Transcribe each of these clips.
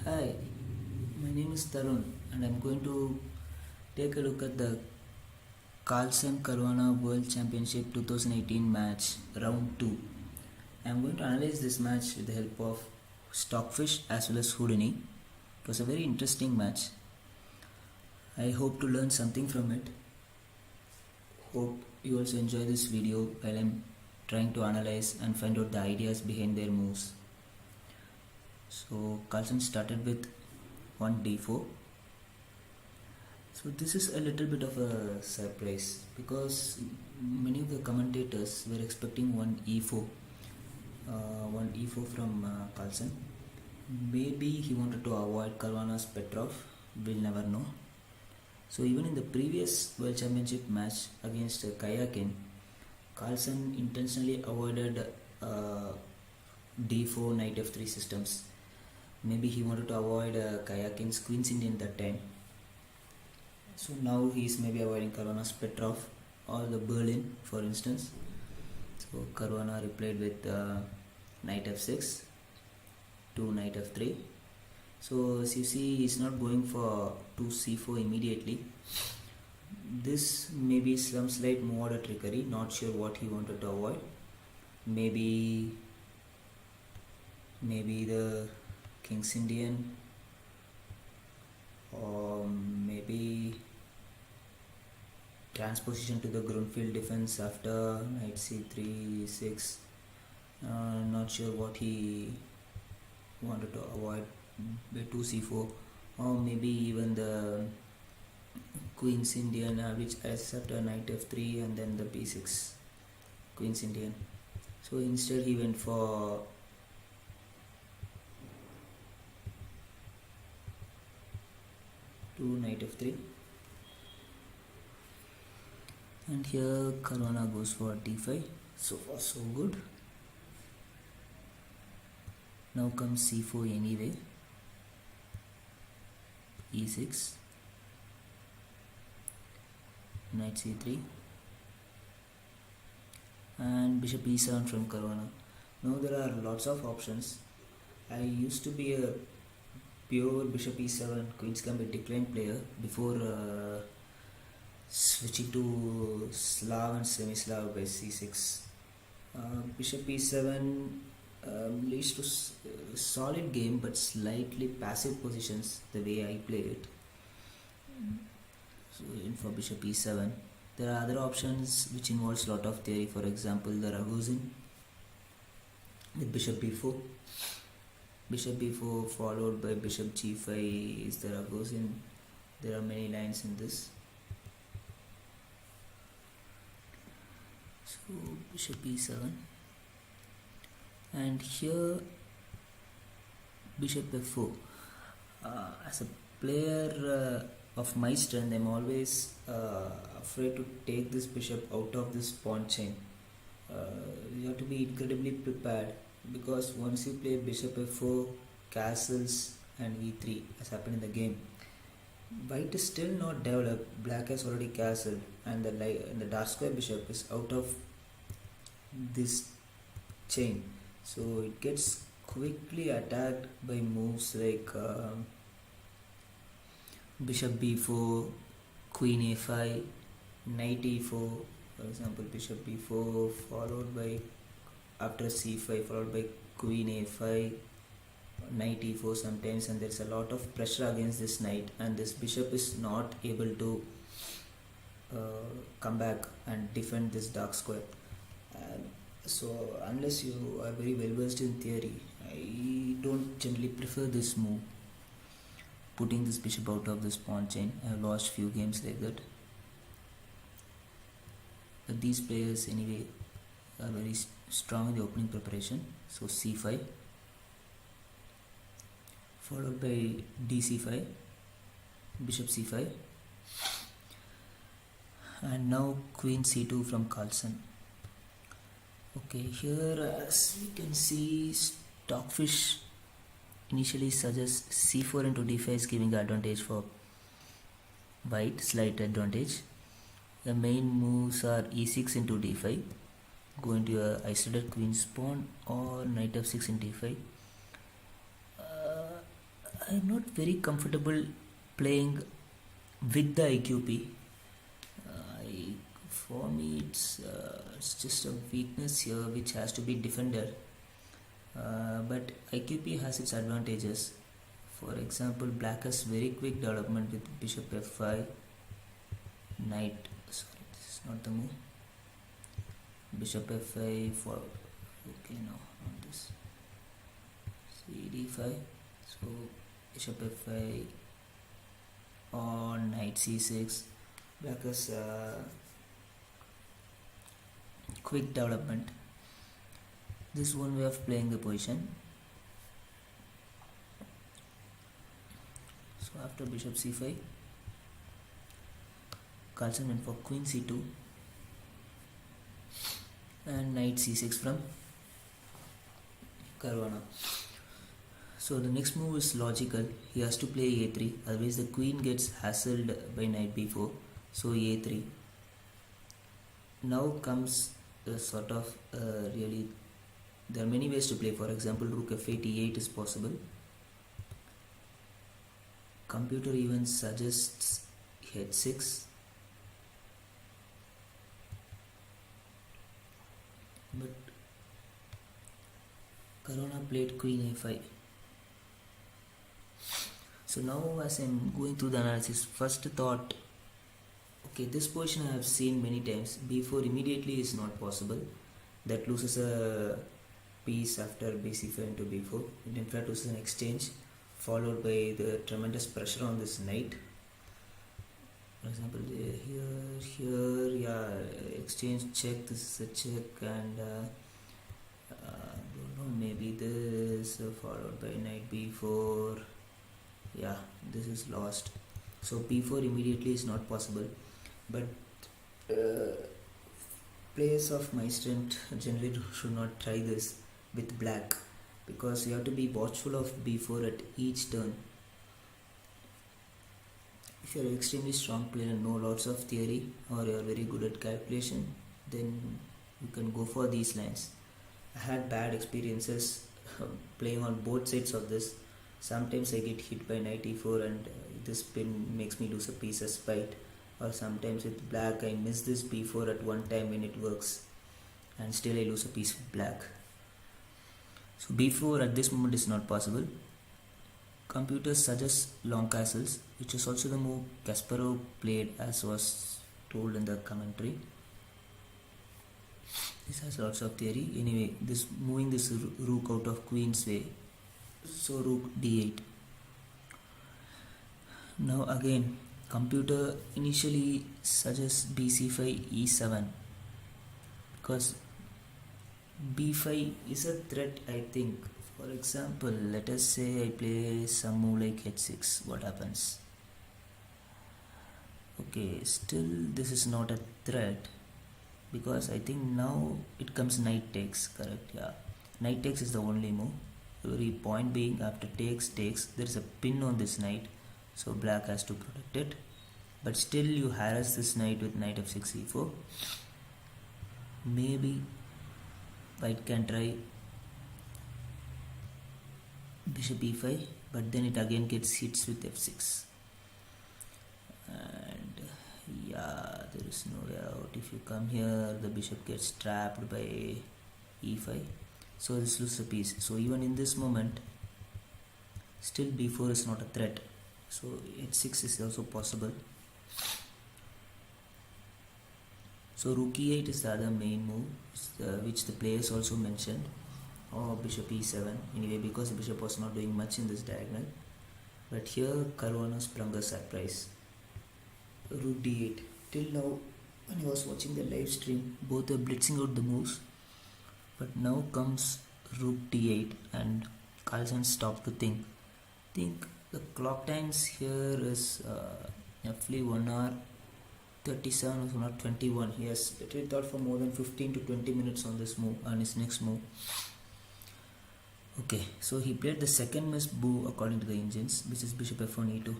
Hi, my name is Tarun and I'm going to take a look at the Carlsen Caruana World Championship 2018 match round 2. I'm going to analyze this match with the help of Stockfish as well as Houdini. It was a very interesting match. I hope to learn something from it. Hope you also enjoy this video while I'm trying to analyze and find out the ideas behind their moves. So Carlsen started with 1d4. So this is a little bit of a surprise because many of the commentators were expecting 1e4 from Carlsen. Maybe he wanted to avoid Caruana's Petrov, we'll never know. So even in the previous World Championship match against Kayakin, Carlsen intentionally avoided d4 knight f3 systems. Maybe he wanted to avoid Kayakin's Queen's Indian that time. So now he is maybe avoiding Caruana's Petrov or the Berlin, for instance. So Caruana replied with knight f6 to knight f3. So as you see, he is not going for 2c4 immediately. This may be some slight move order trickery, not sure what he wanted to avoid. Maybe the King's Indian, or maybe transposition to the Grunfeld defense after knight c3, 6. Not sure what he wanted to avoid by 2c4, or maybe even the Queen's Indian, which is after knight f3 and then the b6 Queen's Indian. So instead he went for knight f3, and here Caruana goes for d5. So far so good. Now comes c4 anyway, e6, knight c3, and bishop e7 from Caruana. Now there are lots of options. I used to be a pure bishop e7 queen's gambit decline player before switching to Slav and semi-Slav by c6. Bishop e7 leads to solid game but slightly passive positions the way I play it. So in for bishop e7, there are other options which involves lot of theory. For example, the Ragozin with bishop b4. Bishop b4 followed by bishop g5 is the Ragozin. There are many lines in this. So bishop e7, and here bishop f4. As a player of my strength, I'm always afraid to take this bishop out of this pawn chain. You have to be incredibly prepared, because once you play bishop f4, castles and e3 as happened in the game, white is still not developed. Black has already castled, and the dark square bishop is out of this chain, so it gets quickly attacked by moves like bishop b4, queen a5, knight e4. For example, bishop b4 followed by, after c5, followed by queen a5, knight e4 sometimes, and there's a lot of pressure against this knight, and this bishop is not able to come back and defend this dark square. So unless you are very well versed in theory, I don't generally prefer this move, putting this bishop out of this pawn chain. I have lost few games like that, but these players anyway are very strong in the opening preparation. So c5 followed by dc5, bishop c5, and now queen c2 from Carlsen. Okay, here as we can see, Stockfish initially suggests c4 into d5 is giving the advantage for white, slight advantage. The main moves are e6 into d5, going to a isolated queen's pawn, or knight f6 in d5. I'm not very comfortable playing with the IQP. For me, it's just a weakness here which has to be defended. But IQP has its advantages. For example, black has very quick development with bishop f5, knight. Sorry, this is not the move. Bishop f5 for. Okay, no, not this. cd5. So bishop f5 or knight c6. Black has quick development. This is one way of playing the position. So after bishop c5, Carlsen went for queen c2 and knight c6 from Caruana. So the next move is logical. He has to play a3, otherwise the queen gets hassled by knight b4. So a3. Now comes a sort of really, there are many ways to play. For example, rook f8 e8 is possible. Computer even suggests h6, but Caruana played queen a5. So now as I'm going through the analysis, first thought, okay, this position I have seen many times. b4 immediately is not possible. That loses a piece after bc5 into b4. It in fact loses an exchange, followed by the tremendous pressure on this knight. For example, here, yeah, exchange check, this is a check, and don't know, maybe this, followed by knight b4. Yeah, this is lost. So b4 immediately is not possible. But players of my strength generally should not try this with black, because you have to be watchful of b4 at each turn. If you are an extremely strong player and know lots of theory, or you are very good at calculation, then you can go for these lines. I had bad experiences playing on both sides of this. Sometimes I get hit by knight e4 and this pin makes me lose a piece as spite. Or sometimes with black I miss this b4 at one time when it works, and still I lose a piece with black. So b4 at this moment is not possible. Computers suggest long castles, which is also the move Kasparov played, as was told in the commentary. This has lots of theory. Anyway, this moving this rook out of queen's way. So rook d8. Now again, computer initially suggests bc5 e7, because b5 is a threat, I think. For example, let us say I play some move like h6. What happens? Okay, still this is not a threat, because I think now it comes knight takes, correct? Yeah, knight takes is the only move. Very point being, after takes, there is a pin on this knight, so black has to protect it. But still you harass this knight with knight f6 e4. Maybe white can try bishop e5, but then it again gets hits with f6. And yeah, there is no way out. If you come here, the bishop gets trapped by e5. So this loses a piece. So even in this moment, still b4 is not a threat. So h6 is also possible. So rook e8 is the other main move, which the players also mentioned, or bishop e7. Anyway, because the bishop was not doing much in this diagonal. But here Caruana sprung a surprise. Rook d8. Till now, when I was watching the live stream, both were blitzing out the moves. But now comes rook d8 and Carlsen stopped to think. The clock times here is roughly 1 hour 37 or 1 hour 21. He has literally thought for more than 15 to 20 minutes on this move, on his next move. Okay, so he played the second best move according to the engines, which is bishop f1 e2.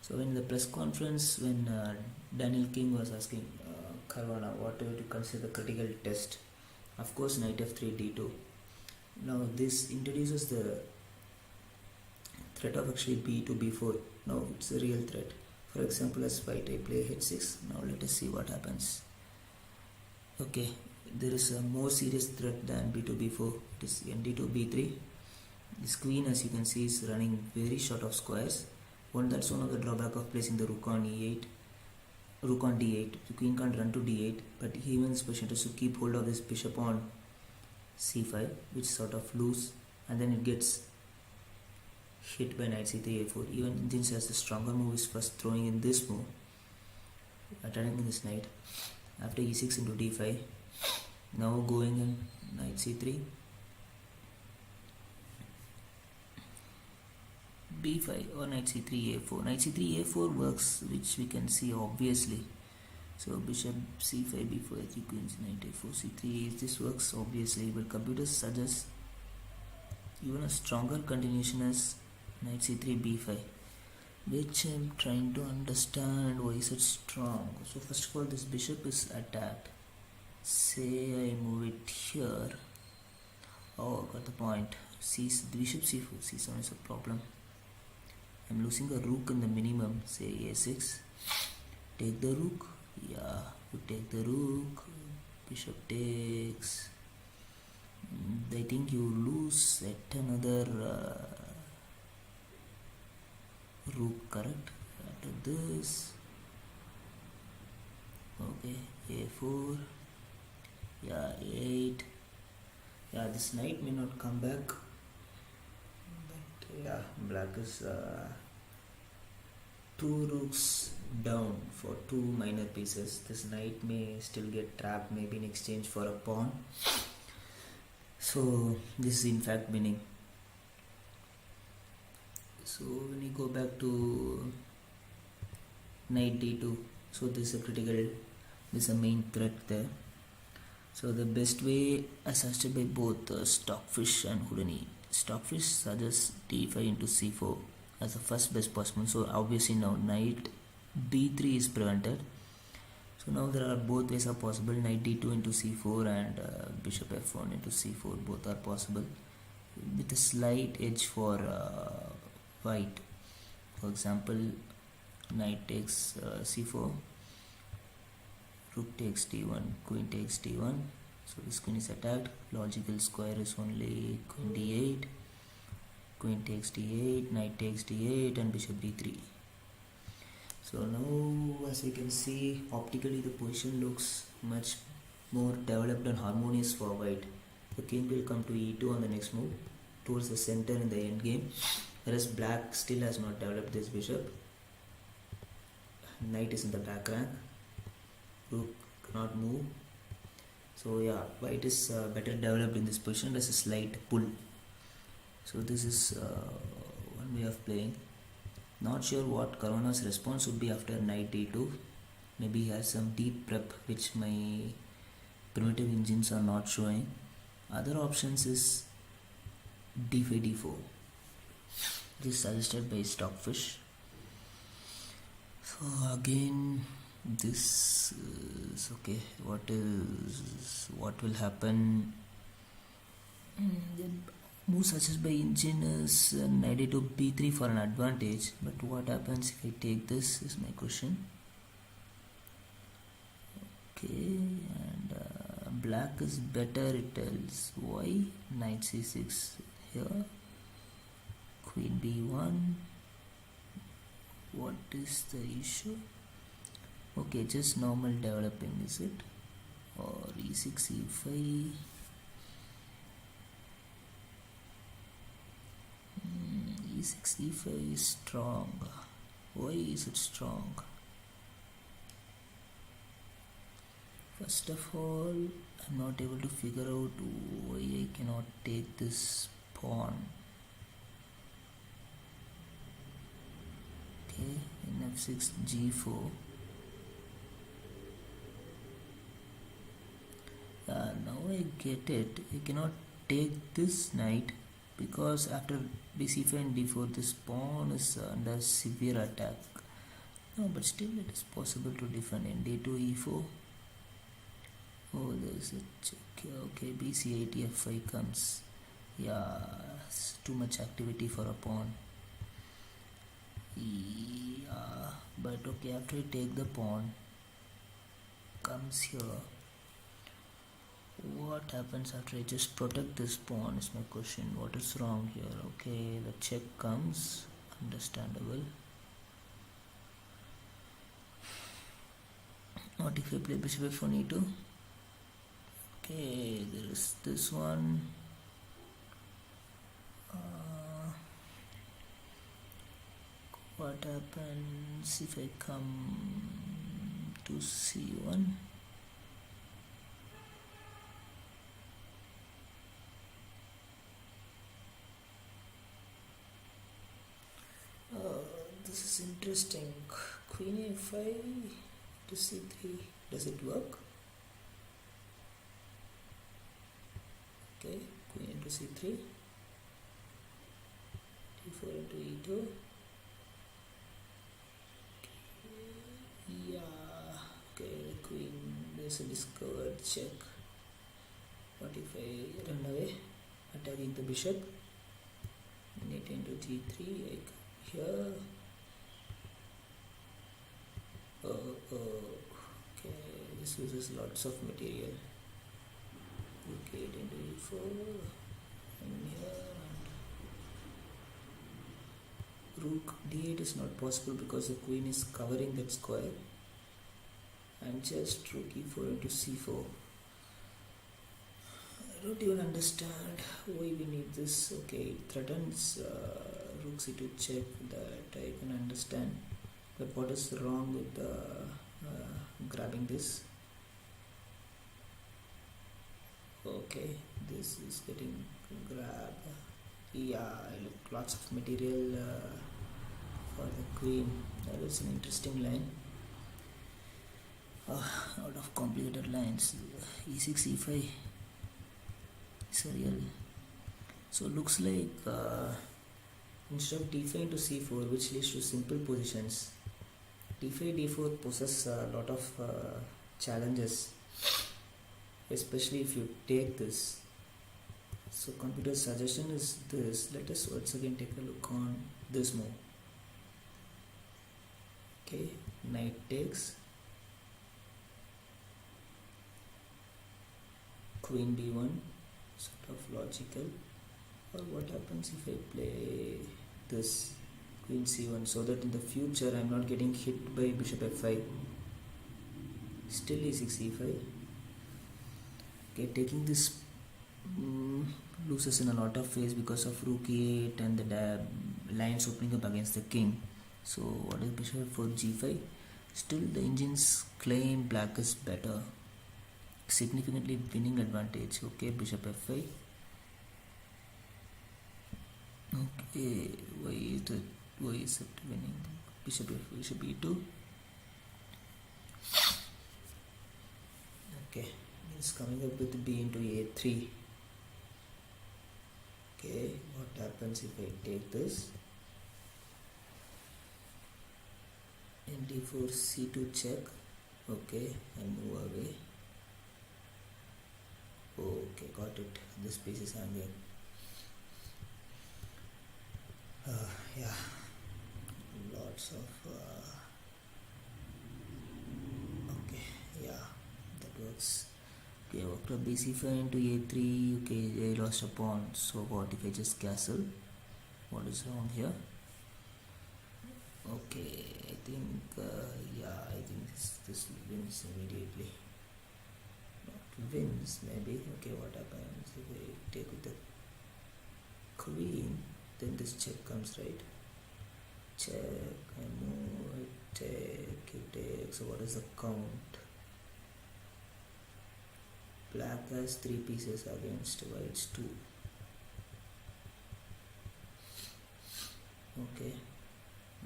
So in the press conference, when Daniel King was asking Caruana what do you consider the critical test, of course knight f3 d2. Now this introduces the threat of actually b to b4. Now it's a real threat. For example, as white I play h6. Now let us see what happens. Okay, there is a more serious threat than b to b4. It is nd to b3. This queen, as you can see, is running very short of squares. That's one of the drawback of placing the rook on e8. Rook on d8. The queen can't run to d8, but even this position has to keep hold of this bishop on c5, which sort of loose, and then it gets hit by knight c3 a4. Even Indian says the stronger move is first throwing in this move, attacking this knight after e6 into d5. Now going in knight c3, b5 or knight c3 a4. Knight c3 a4 works, which we can see obviously. So bishop c5 b4 3 queens knight a4 c3. This works obviously, but computers suggest even a stronger continuation as knight c3 b5, which I'm trying to understand why is it strong. So first of all, this bishop is attacked. Say I move it here. Oh, got the point. Bishop c4 c7 is a problem. I'm losing a rook in the minimum. Say a6. Take the rook. Yeah, you take the rook. Bishop takes. I think you lose at another rook, correct? After this, okay, a4. Yeah, a8. Yeah, this knight may not come back, but yeah, black is 2 rooks down for 2 minor pieces. This knight may still get trapped, maybe in exchange for a pawn. So this is in fact winning. So when you go back to knight d2, so this is a critical, this is a main threat there. So the best way, as suggested by both Stockfish and Houdini, Stockfish suggests d5 into c4 as the first best possible. So obviously now knight b3 is prevented. So now there are both ways are possible. Knight d2 into c4 and bishop f1 into c4, both are possible with a slight edge for white. For example, knight takes c4, rook takes d1, queen takes d1. So this queen is attacked. Logical square is only queen d8, queen takes d8, knight takes d8, and bishop d3. So now, as you can see, optically the position looks much more developed and harmonious for white. The king will come to e2 on the next move towards the center in the end game, whereas black still has not developed this bishop. Knight is in the back rank, rook cannot move. So yeah, white is better developed in this position. There's a slight pull. So this is one way of playing. Not sure what Caruana's response would be after knight d2. Maybe he has some deep prep which my primitive engines are not showing. Other options is d5 d4. This is suggested by Stockfish. So again, this is okay. What will happen? Move suggested by engine is knight d2 b3 for an advantage, but what happens if I take this is my question. Okay, and black is better, it tells. Why? Knight c6 here, queen b1. What is the issue? Okay, just normal developing, is it? Or e6 e5. E6 e5 is strong. Why is it strong? First of all, I'm not able to figure out why I cannot take this pawn. Okay, in f6 g4. Now I get it. I cannot take this knight because after bc5 and d4 this pawn is under severe attack. No, but still it is possible to defend in d2 e4. Oh, there is a check. Okay, bc8 f5 comes. Yeah, it's too much activity for a pawn. Yeah, but okay, after I take the pawn, comes here. What happens after I just protect this pawn is my question. What is wrong here? Okay, the check comes. Understandable. What if I play bishop f1 e2? Okay, there is this one. What happens if I come to c1? This is interesting. Queen a5 to c3. Does it work? Okay, queen into c3. d4 into e2. Yeah. Okay, the queen. There's a discovered check. What if I run away, attacking the bishop? Knight into g3. I come here. Okay, this uses lots of material. Rook 8 into e4, and here, and rook d8 is not possible because the queen is covering that square, and just rook e4 into c4. I don't even understand why we need this. Okay, it threatens rook c2 check, that I can understand. But what is wrong with grabbing this? Okay, this is getting grabbed. Yeah, lots of material for the queen. That is an interesting line. Out of complicated lines. e6, e5 is a real. So looks like instead of d5 into c4, which leads to simple positions, d5, d4 poses a lot of challenges, especially if you take this. So computer's suggestion is this. Let us once again take a look on this move. Okay, knight takes, queen b1, sort of logical. Or what happens if I play this queen c1, so that in the future I am not getting hit by bishop f5. Still e6, e5. Okay, taking this loses in a lot of phase because of rook e8 and the lines opening up against the king. So what is bishop f4, g5? Still the engines claim black is better, significantly winning advantage. Okay, bishop f5. Okay, why is it winning? Bishop e2. Okay, it's coming up with b into a3. Okay, what happens if I take this? And d4, c2 check. Okay, and move away. Okay, got it. This piece is hanging. Yeah, lots of okay, yeah, that works. Okay, after bc5 into a3. Okay, I lost a pawn. So what if I just castle? What is wrong here? Okay, I think yeah, I think this wins immediately. Not wins, maybe. Okay, what happens if I take with the queen? Then this check comes, right? Check, I move, I take, you take. So what is the count? Black has 3 pieces against white's 2. Okay.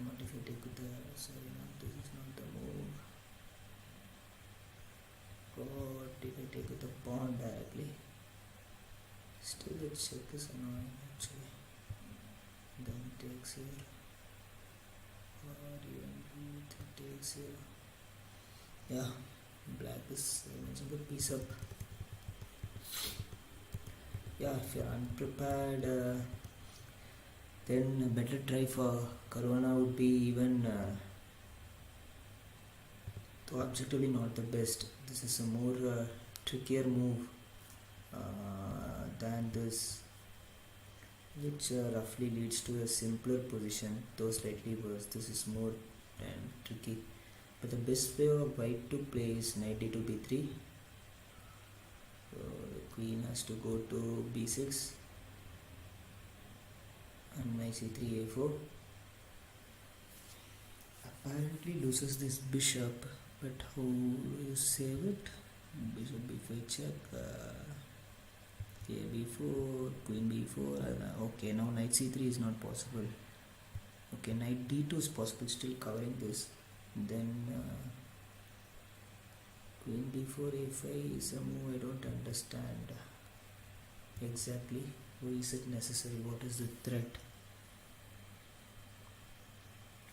What if you take with the, sorry, not, this is not the move. What if I take with the pawn directly? Still the check is annoying actually. Then takes here, or even takes here. Yeah, black is a good piece up. Yeah, if you're unprepared, then a better try for Caruana would be even though objectively not the best. This is a more trickier move than this, which roughly leads to a simpler position, though slightly worse. This is more tricky. But the best way of white to play is knight d2 b3. So the queen has to go to b6 and knight c3 a4. Apparently loses this bishop, but how do you save it? Bishop b5 check. b4, queen b4. Okay, now knight c3 is not possible. Okay, knight d2 is possible, still covering this. Then queen b4 a5 is a move I don't understand exactly. Why is it necessary? What is the threat?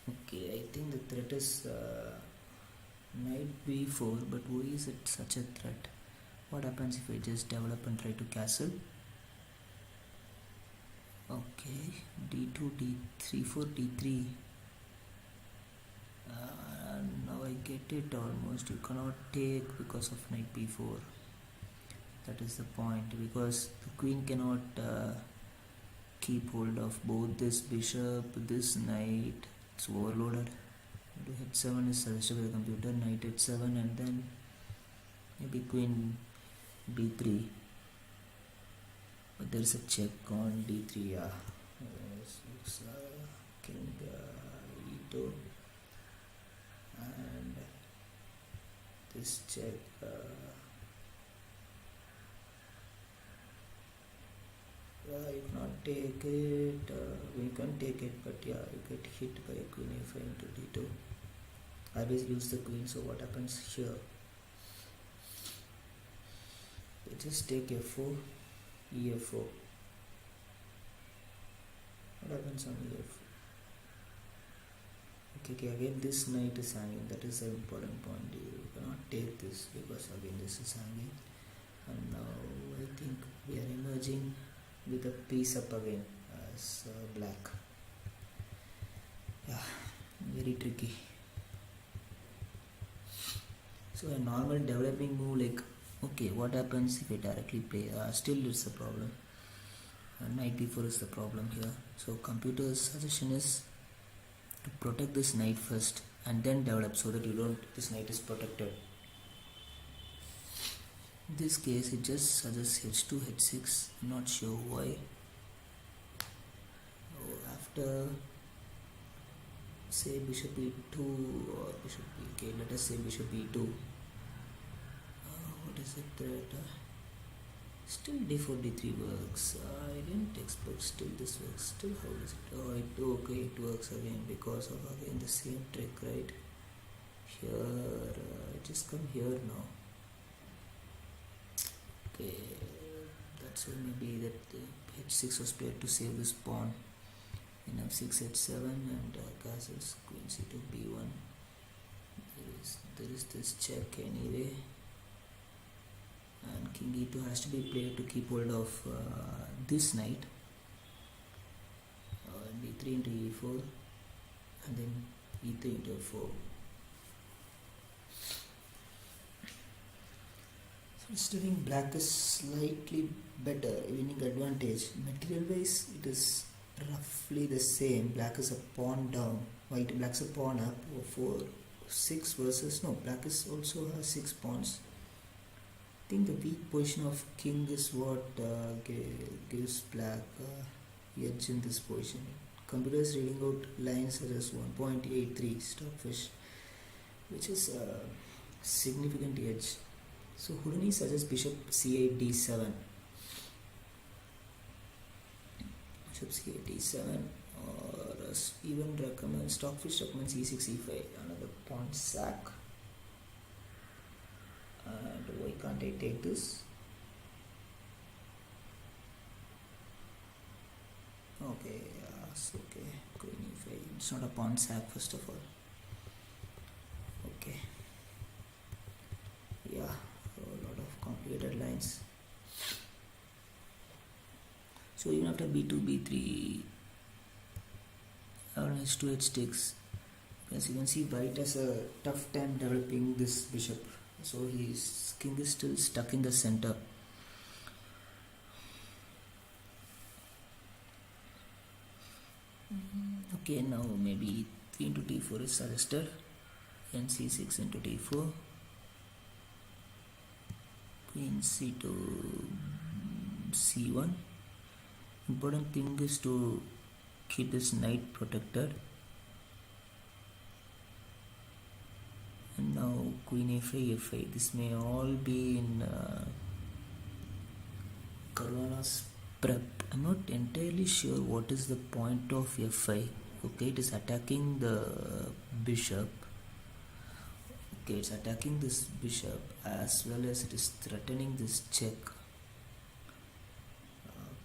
Okay, I think the threat is knight b4, but why is it such a threat? What happens if I just develop and try to castle? Okay, d2, d3, 4, d3. Now I get it almost. You cannot take because of knight b4. That is the point, because the queen cannot keep hold of both this bishop, this knight. It's overloaded. h7 is suggested by the computer, knight h7, and then maybe queen b3, but there is a check on d3. Yeah, king e2, and this check. You cannot take it. We can take it, but yeah, you get hit by queen a5 into d2. I always lose the queen, so what happens here? We just take f4, ef4. What happens on ef4? Okay, again this knight is hanging. That is the important point. You cannot take this because again this is hanging. And now I think we are emerging with a piece up again as black. Yeah, very tricky. So a normal developing move, like, okay, what happens if I directly play? Still it's a problem. Knight b4 is the problem here. So computer's suggestion is to protect this knight first and then develop, so that this knight is protected. In this case it just suggests h2, h6. I'm not sure why. After say bishop e2 or bishop okay, let us say bishop e2. What is it that still d4 d3 works? I didn't expect still this works. Still, how is it? Okay, it works again because of again the same trick, right? Here just come here now. Okay, that's why maybe that h6 was played to save this pawn. In f6 h7 and castles queen c2 b1. There is this check anyway, and king e2 has to be played to keep hold of this knight. d3 into e4, and then e3 into f4. Considering black is slightly better, winning advantage. Material wise, it is roughly the same. Black is a pawn down, black's a pawn up. 6 versus no, black is also has 6 pawns. I think the weak position of king is what gives black edge in this position. Computer is reading out lines such as 1.83 stockfish, which is a significant edge. So Houdini suggests bishop c8 d7. Bishop c8 d7, or even recommends stockfish recommends e6 e5. Another pawn sack. And why can't I take this? Okay, yes, okay. Queen e5. It's not a pawn sack first of all. Okay. Yeah, a lot of complicated lines. So even after b2, b3, on h2 h6. As you can see, white has a tough time developing this bishop, so his king is still stuck in the center. Okay, now maybe 3 into d4 is suggested, and c6 into d4, queen c2, c1. Important thing is to keep this knight protected. And now queen a5, f5. This may all be in Caruana's prep. I'm not entirely sure what is the point of f5. Okay, it is attacking the bishop. Okay, it's attacking this bishop as well as it is threatening this check.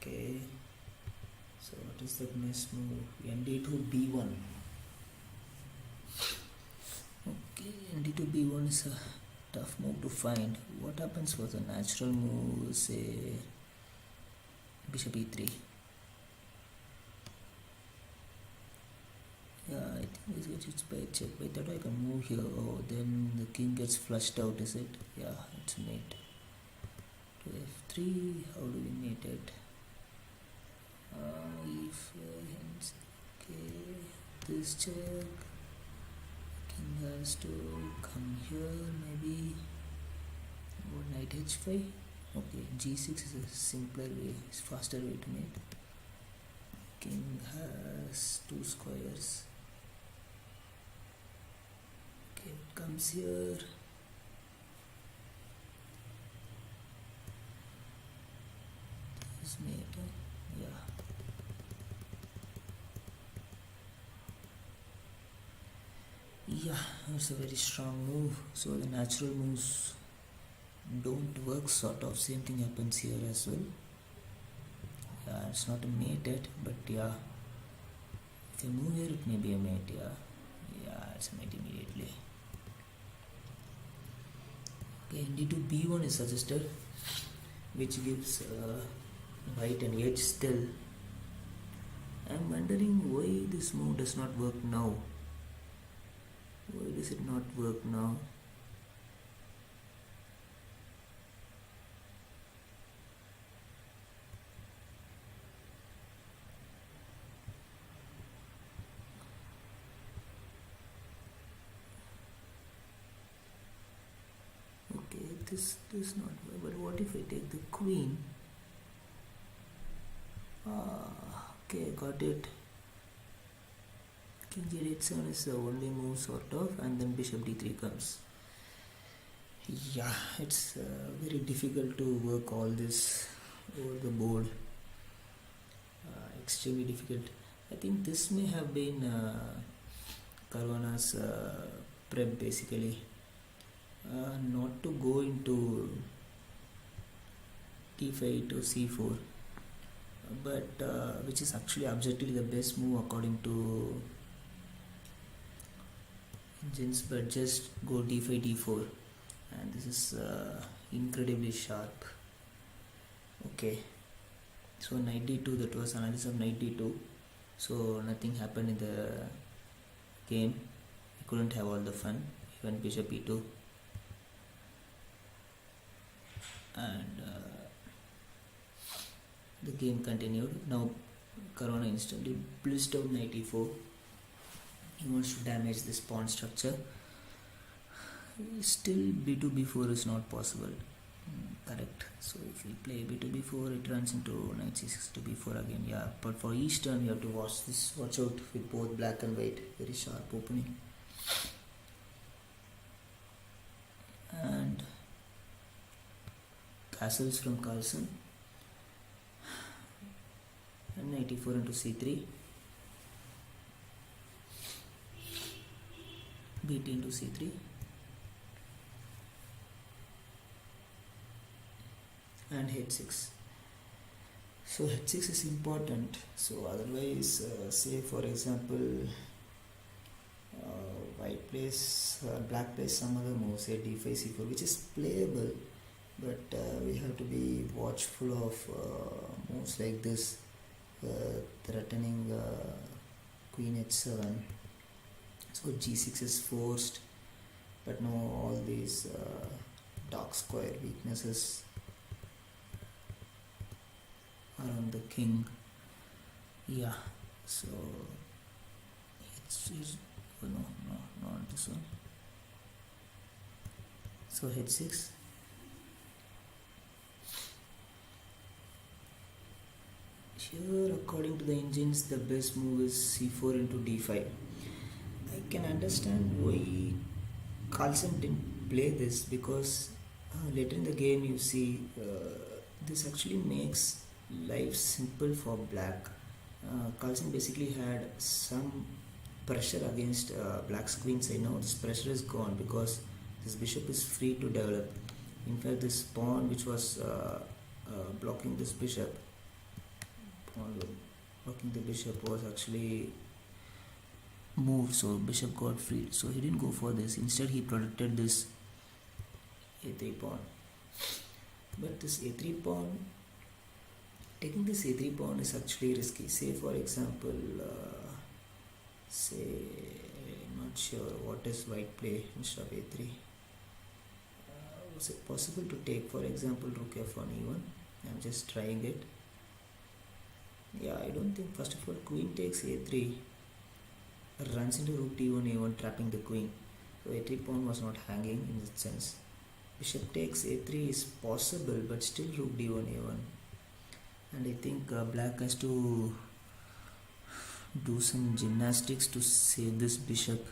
Okay, so what is the next move? nd2 b1. Okay, nd2 b1 is a tough move to find. What happens for the natural move? Say bishop e3. Yeah, I think it's by check. By that I can move here. Oh, then the king gets flushed out, is it? Yeah, it's mate. To f3, how do we mate it? If okay, this check. King has to come here, maybe. Or knight h5. Okay, g6 is a simpler way, it's faster way to mate. King has 2 squares. Okay, it comes here. This mate, yeah. Yeah, it's a very strong move. So the natural moves don't work, sort of. Same thing happens here as well. Yeah, it's not a mate yet, but yeah, if you move here it may be a mate. Yeah, it's a mate immediately. Okay, nd2 b1 is suggested, which gives white an edge still. I'm wondering why this move does not work now. Why does it not work now? Okay, this does not work, but what if I take the queen? Okay, got it. King g8 is the only move, sort of, and then bishop d3 comes. Yeah, it's very difficult to work all this over the board. Extremely difficult. I think this may have been Caruana's prep, basically. Not to go into d5 to c4, but which is actually objectively the best move according to engines, but just go d5 d4, and this is incredibly sharp. Okay, so knight d2, that was analysis of knight d2. So nothing happened in the game. I couldn't have all the fun. Even bishop e2, and the game continued. Now Caruana instantly blissed out knight e4. He wants to damage this pawn structure. Still b2 b4 is not possible. Correct. So if we play b2 b4, it runs into knight c6 to b4 again. Yeah, but for each turn you have to watch this. Watch out with both black and white. Very sharp opening. And castles from Carlsen. And knight e4 into c3. b8 into c3. And h6. So h6 is important. So otherwise, say for example, black plays some other move, say d5 c4, which is playable, but we have to be watchful of moves like this, threatening queen knight 7. So g6 is forced, but no, all these dark square weaknesses are on the king. Yeah, so it's oh no, not this one. So h6. Here, according to the engines, the best move is c4 into d5. I can understand why Carlsen didn't play this, because later in the game you see this actually makes life simple for black. Carlsen basically had some pressure against black's queen side. Now this pressure is gone because this bishop is free to develop. In fact, this pawn which was blocking this bishop, blocking the bishop, was actually moved, so bishop got freed. So he didn't go for this. Instead, he protected this a3 pawn. But this a3 pawn, taking this a3 pawn is actually risky. Say for example, say, I'm not sure what is white play instead of a3. Was it possible to take, for example, rook f on e1? I'm just trying it. Yeah, I don't think. First of all, queen takes a3, runs into rook d1 a1, trapping the queen. So a3 pawn was not hanging in that sense. Bishop takes a3 is possible, but still rook d1 a1. And I think black has to do some gymnastics to save this bishop,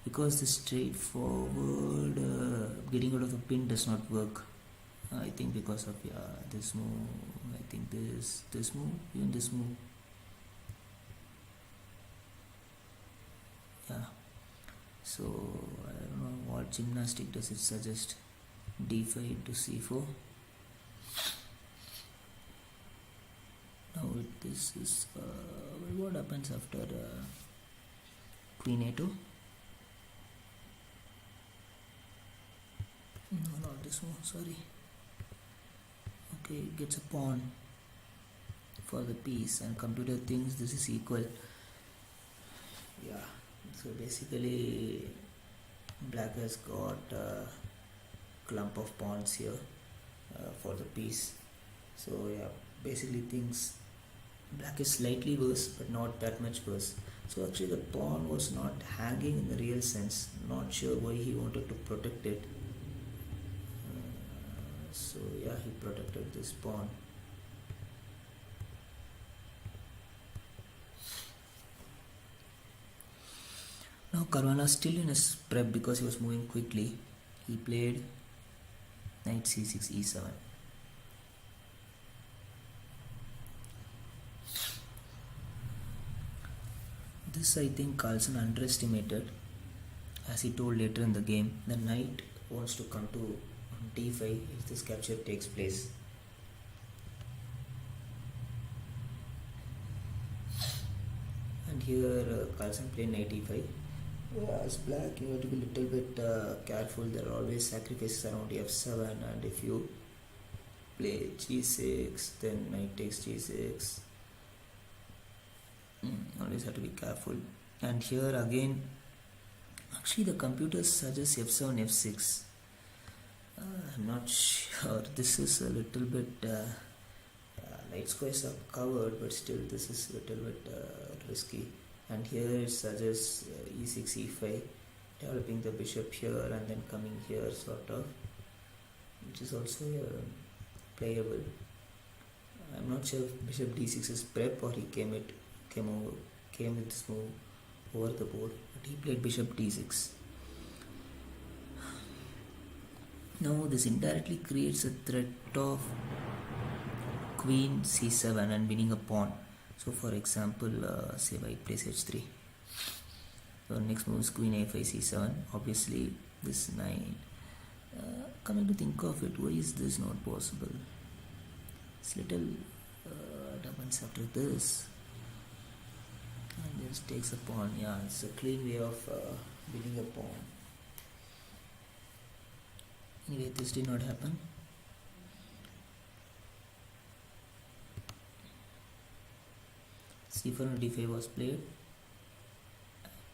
because the straightforward getting out of the pin does not work. I think because of this move. I think this move, even this move. Yeah. So I don't know what gymnastic does it suggest. d5 into c4. Now this is what happens after queen a2. No, not this one, sorry. Okay, gets a pawn for the piece, and computer thinks this is equal. Yeah, so basically black has got a clump of pawns here for the piece. So yeah, basically thinks black is slightly worse, but not that much worse. So actually the pawn was not hanging in the real sense. Not sure why he wanted to protect it. So yeah, he protected this pawn. Now Caruana still in his prep because he was moving quickly. He played knight c6 e7. This I think Carlsen underestimated. As he told later in the game, the knight wants to come to d5 if this capture takes place. And here Carlsen played knight e5. As black, you have to be a little bit careful. There are always sacrifices around f7, and if you play g6, then knight takes g6. Always have to be careful. And here again, actually the computer suggests f7, f6. I'm not sure. This is a little bit light squares are covered, but still this is a little bit risky. And here it suggests e6, e5, developing the bishop here and then coming here, sort of, which is also playable. I'm not sure if bishop d6 is prep or he came with this move over the board, but he played bishop d6. Now this indirectly creates a threat of queen c7 and winning a pawn. So for example, say white plays h3. So next move is queen a5 c7. Obviously this 9. Coming to think of it, why is this not possible? It's little what happens after this? And just takes a pawn. Yeah, it's a clean way of winning a pawn. Anyway, this did not happen. c4 and d5 was played.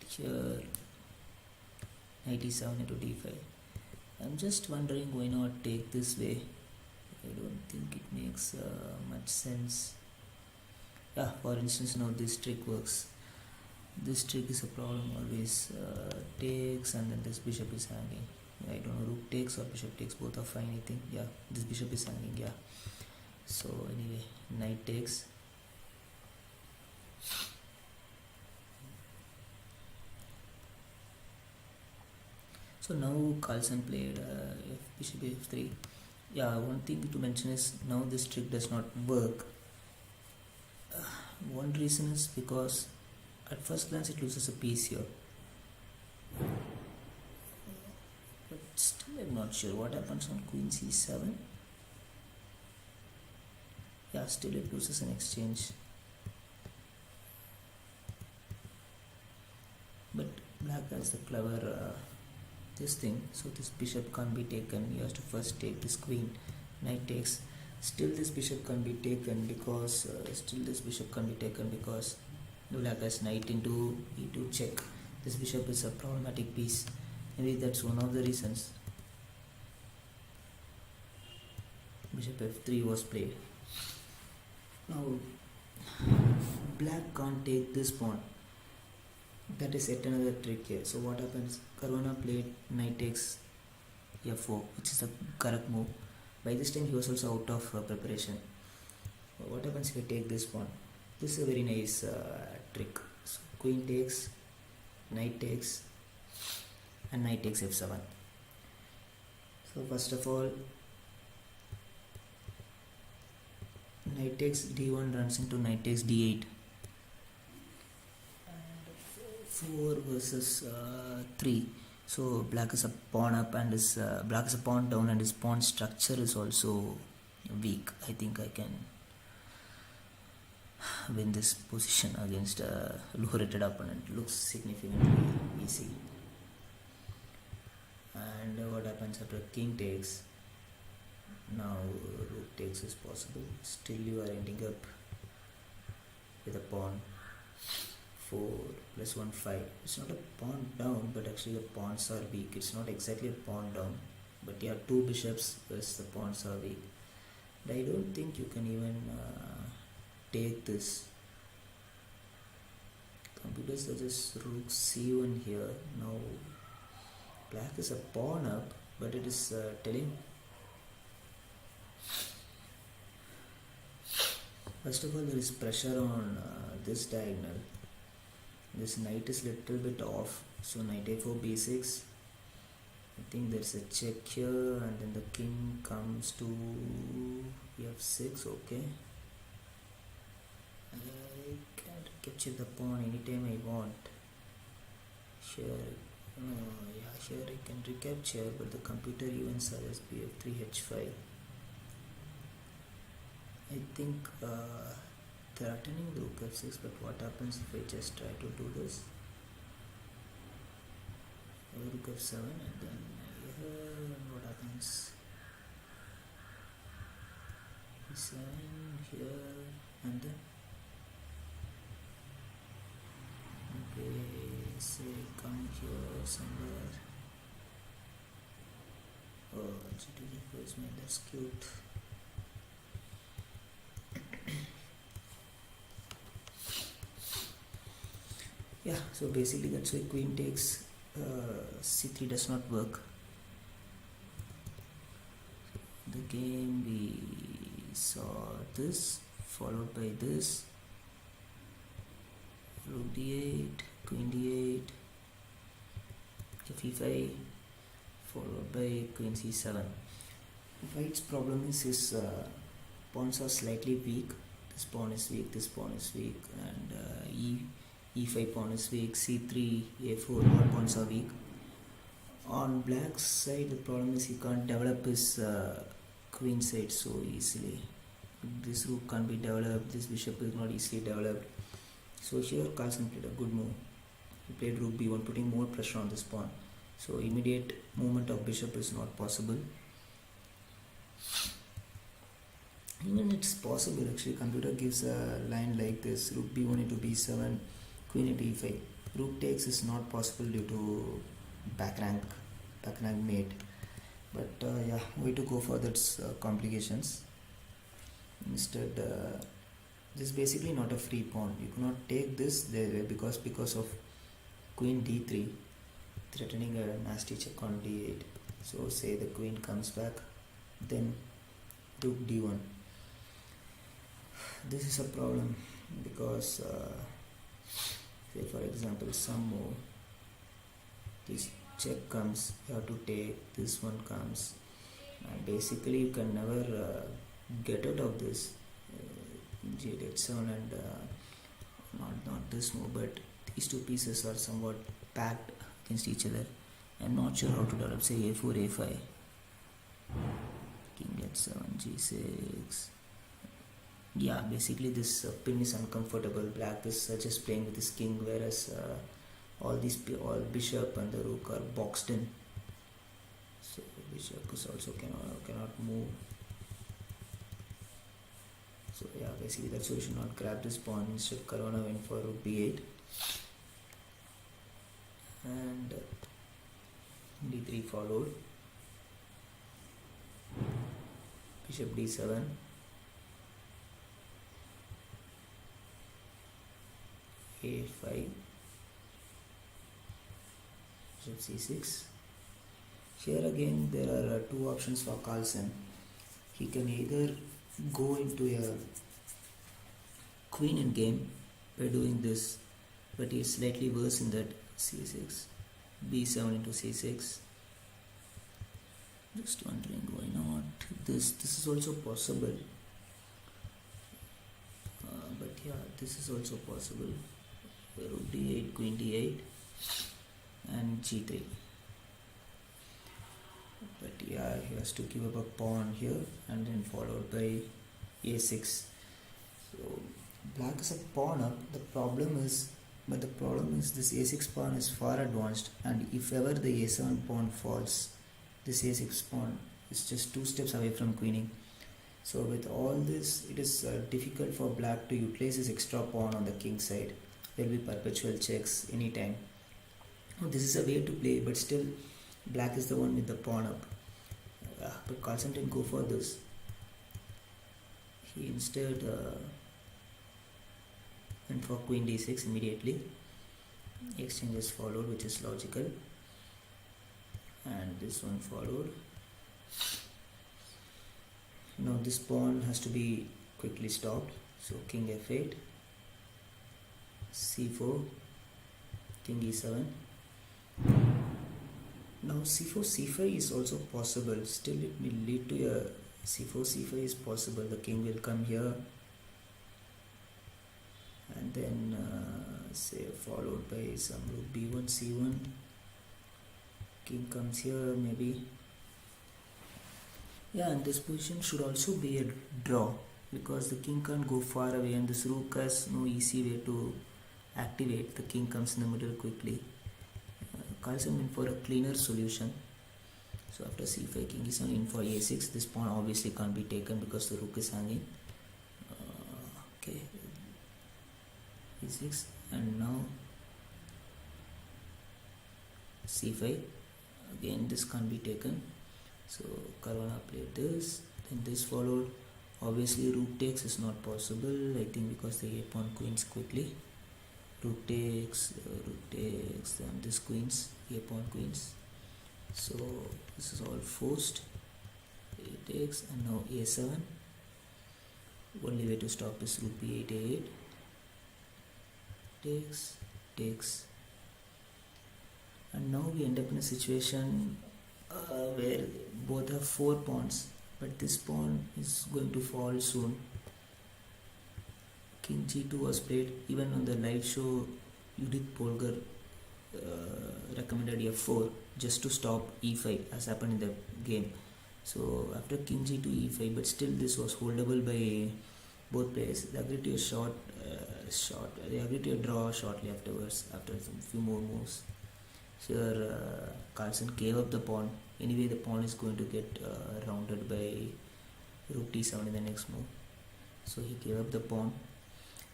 here knight e7 into d5. I'm just wondering why not take this way. I don't think it makes much sense. Yeah, for instance, now this trick works. This trick is a problem always. Takes and then this bishop is hanging. I don't know, rook takes or bishop takes, both are fine I think. Yeah, this bishop is hanging, yeah. So anyway, knight takes. So now Carlsen played bishop f3. Yeah, one thing to mention is now this trick does not work. One reason is because at first glance it loses a piece here. But still I'm not sure what happens on queen c7. Yeah, still it loses an exchange. But black has the clever this thing, so this bishop can't be taken. You have to first take this queen. Knight takes. Still this bishop can be taken because the black has knight into e2 check. This bishop is a problematic piece. Maybe that's one of the reasons. Bishop f3 was played. Now black can't take this pawn. That is yet another trick here. So what happens? Caruana played knight takes f4, which is the correct move. By this time he was also out of preparation. What happens if I take this pawn? This is a very nice trick. So queen takes, knight takes, and knight takes f7. So first of all, knight takes d1 runs into knight takes d8. 4 versus 3. So black is a pawn up and his black is a pawn down and his pawn structure is also weak. I think I can win this position against a low rated opponent. Looks significantly easy. And what happens after king takes? Now rook takes is possible. Still you are ending up with a pawn. 4 plus 1 5. It's not a pawn down, but actually the pawns are weak. It's not exactly a pawn down, but yeah, 2 bishops plus the pawns are weak. And I don't think you can even take this. Computer suggests rook c1 here. Now black is a pawn up, but it is telling. First of all, there is pressure on this diagonal. This knight is little bit off, so knight a4 b6. I think there's a check here, and then the king comes to f6. Okay, I can capture the pawn anytime I want. Here, here I can recapture, but the computer even suggests bf3 h5. I think threatening rook f6, but what happens if I just try to do this? Rook f7, and then what happens? e7 here, and then okay, say come here somewhere. Oh, g2 first man, that's cute. Yeah, so basically that's why queen takes c3 does not work. The game we saw this followed by this, rook d8, queen d8, f5, followed by queen c7. White's problem is his pawns are slightly weak. This pawn is weak, this pawn is weak, and e5 pawn is weak, c3, a4, all pawns are weak. On black's side, the problem is he can't develop his queen side so easily. This rook can't be developed, this bishop is not easily developed. So here Carlsen played a good move. He played rook b1, putting more pressure on this pawn. So immediate movement of bishop is not possible. Even it's possible actually. Computer gives a line like this: rook b1 into b7, queen into e5. rook takes is not possible due to back rank mate. But yeah, way to go for that complications. Instead, this is basically not a free pawn. You cannot take this there because of queen d3, threatening a nasty check on d8. So say the queen comes back, then rook d1. This is a problem because say for example some more, this check comes, you have to take, this one comes, and basically you can never get out of this g8 h7 and not this move, but these two pieces are somewhat packed against each other. I'm not sure how to develop, say a4 a5, king h7 g6. Yeah, basically this pin is uncomfortable. Black is just playing with his king, whereas all bishop and the rook are boxed in. So bishop is also cannot move. So yeah, basically that's why you should not grab this pawn. Instead, Caruana went for rook b8 and d3 followed. Bishop d7. a5, bishop c6. Here again there are two options for Carlsen. He can either go into a queen in game by doing this, but he is slightly worse in that c6, b7 into c6. Just wondering why not this. This is also possible, but yeah, this is also possible. Rook d8, queen d8 and g3. But yeah, he has to give up a pawn here and then followed by a6. So black is a pawn up. The problem is this a6 pawn is far advanced, and if ever the a7 pawn falls, this a6 pawn is just 2 steps away from queening. So with all this, it is difficult for black to utilize his extra pawn on the king side. There will be perpetual checks anytime. This is a way to play, but still black is the one with the pawn up. But Carlsen didn't go for this. He instead went for queen d6 immediately. Exchange is followed, which is logical, and this one followed. Now this pawn has to be quickly stopped. So king f8, c4, king e7. Now c4 c5 is also possible. Still it will lead to a c4 c5 is possible. The king will come here and then say followed by some rook b1 c1. King comes here maybe. Yeah, and this position should also be a draw because the king can't go far away and this rook has no easy way to activate. The king comes in the middle quickly. Carlsen went for a cleaner solution. So after c5, king is in for a6. This pawn obviously can't be taken because the rook is hanging. Okay, e6, and now c5. Again, this can't be taken. So Caruana played this, then this followed. Obviously rook takes is not possible, I think, because the a-pawn queens quickly. Rook takes, then this queens, a-pawn queens. So this is all forced. A takes, and now a7. Only way to stop is rook b8, a8. Takes. And now we end up in a situation where both have 4 pawns, but this pawn is going to fall soon. King g2 was played. Even on the live show, Judith Polgar recommended f4 just to stop e5, as happened in the game. So after king g2 e5, but still this was holdable by both players. They agreed to a they agreed to a draw shortly afterwards, after some few more moves. Here Carlsen gave up the pawn. Anyway, the pawn is going to get rounded by rook d7 in the next move. So he gave up the pawn,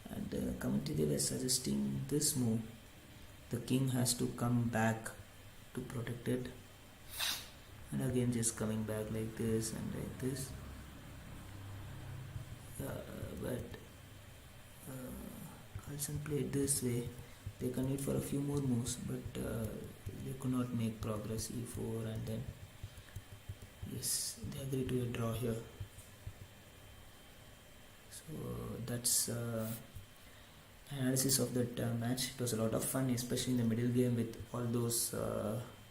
and commentary they were suggesting this move. the king has to come back to protect it, and again just coming back like this and like this. But Carlsen played this way. They continued for a few more moves, but they could not make progress. E4, and then yes, they agreed to a draw here. So that's analysis of that match. It was a lot of fun, especially in the middle game with all those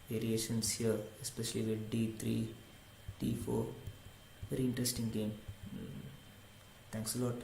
variations here, especially with d3, d4. Very interesting game. Thanks a lot.